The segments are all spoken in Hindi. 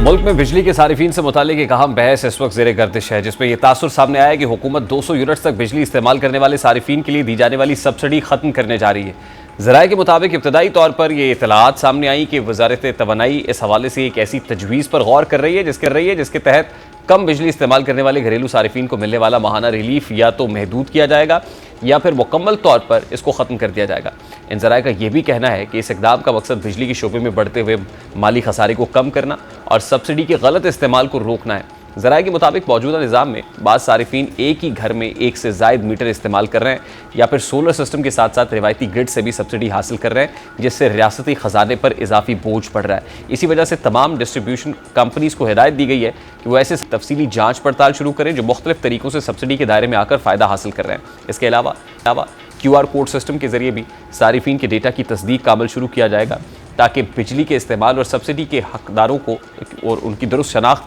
मुल्क में बिजली के सारिफीन से मुतालिक एक अहम बहस इस वक्त ज़ेरे गर्दिश है, जिसमें यह तासुर सामने आया कि हुकूमत 200 यूनिट्स तक बिजली इस्तेमाल करने वाले सारिफीन के लिए दी जाने वाली सब्सिडी ख़त्म करने जा रही है। ज़राए के मुताबिक इब्तदाई तौर पर यह इतलात सामने आई कि वजारत तवानाई इस हवाले से एक ऐसी तजवीज़ पर गौर कर रही है जिसके तहत कम बिजली इस्तेमाल करने वाले घरेलू सारिफीन को मिलने वाला माहाना रिलीफ या तो महदूद किया जाएगा या फिर मुकम्मल तौर पर इसको ख़त्म कर दिया जाएगा। इन ज़राए का यह भी कहना है कि इस इक़दाम का मकसद बिजली के शोबे में बढ़ते हुए माली खसारे को कम करना और सब्सिडी के गलत इस्तेमाल को रोकना है। ज़राए के मुताबिक मौजूदा निज़ाम में बाद सारिफीन एक ही घर में एक से ज़ायद मीटर इस्तेमाल कर रहे हैं या फिर सोलर सिस्टम के साथ साथ रिवायती ग्रिड से भी सब्सिडी हासिल कर रहे हैं, जिससे रियासती ख़जाने पर इजाफी बोझ पड़ रहा है। इसी वजह से तमाम डिस्ट्रीब्यूशन कंपनीज़ को हिदायत दी गई है कि वो ऐसे तफसीली जाँच पड़ताल शुरू करें जो मुख्तलिफ तरीक़ों से सब्सिडी के दायरे में आकर फ़ायदा हासिल कर रहे हैं। इसके अलावा QR कोड सिस्टम के जरिए भी सारिफीन के डेटा की तस्दीक का अमल शुरू किया जाएगा ताकि बिजली के इस्तेमाल और सब्सिडी के हकदारों को और उनकी दुरुस्त शनाख्त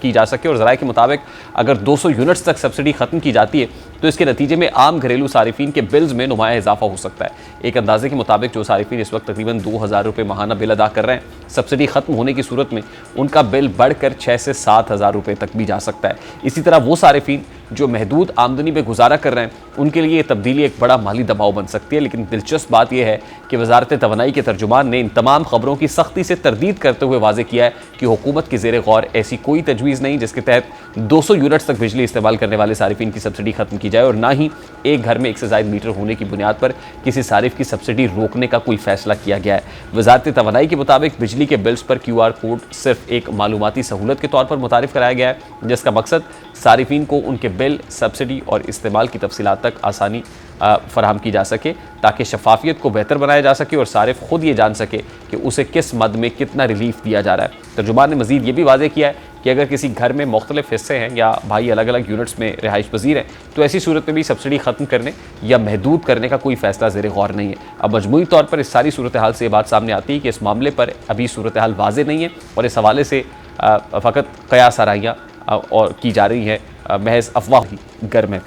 की जा सके। और ज़राए के मुताबिक अगर 200 यूनिट्स तक सब्सिडी ख़त्म की जाती है तो इसके नतीजे में आम घरेलू सारिफीन के बिल्स में नुमाया इजाफा हो सकता है। एक अंदाजे के मुताबिक जो सारिफीन इस वक्त तकरीबन 2000 रुपये माहाना बिल अदा कर रहे हैं, सब्सिडी ख़त्म होने की सूरत में उनका बिल बढ़कर 6 से 7 हज़ार रुपये तक भी जा सकता है। इसी तरह वो सारिफीन जो महदूद आमदनी में गुजारा कर रहे हैं, उनके लिए ये तब्दीली एक बड़ा माली दबाव बन सकती है। लेकिन दिलचस्प बात यह है कि वजारत तवानाई के तर्जुमान ने इन तमाम खबरों की सख्ती से तरदीद करते हुए वाज़ेह किया है कि हुकूमत की ज़ेरे गौर ऐसी कोई तजवीज़ नहीं जिसके तहत 200 यूनिट्स तक बिजली इस्तेमाल करने वाले सारिफीन की सब्सिडी खत्म की जाए, और ना ही एक घर में एक से ज़ायद मीटर होने की बुनियाद पर किसी सारिफ की सब्सिडी रोकने का कोई फैसला किया गया है। वजारत तवानाई के मुताबिक बिजली के बिल्स पर QR कोड सिर्फ एक मालूमाती सहूलत के तौर पर मुतारिफ कराया गया है, जिसका मकसद सारिफीन को उनके बिल, सब्सिडी और इस्तेमाल की तफसीलात तक आसानी फराहम की जा सके ताकि शफाफियत को बेहतर बनाया जा सके और सारिफ खुद ये जान सके कि उसे किस मद में कितना रिलीफ दिया जा रहा है। तर्जुमान ने मज़ीद ये भी वाज़ेह किया है कि अगर किसी घर में मुख्तलिफ हिस्से हैं या भाई अलग अलग यूनिट्स में रिहाइश पजीर हैं तो ऐसी सूरत में भी सब्सिडी ख़त्म करने या महदूद करने का कोई फ़ैसला ज़ेरे गौर नहीं है। अब मजमूई तौर पर इस सारी सूरत हाल से ये बात सामने आती है कि इस मामले पर अभी सूरत हाल वाज़ेह नहीं है और इस हवाले से फ़कत क़यास आराइयाँ और की जा रही हैं, महज अफवाह ही घर में।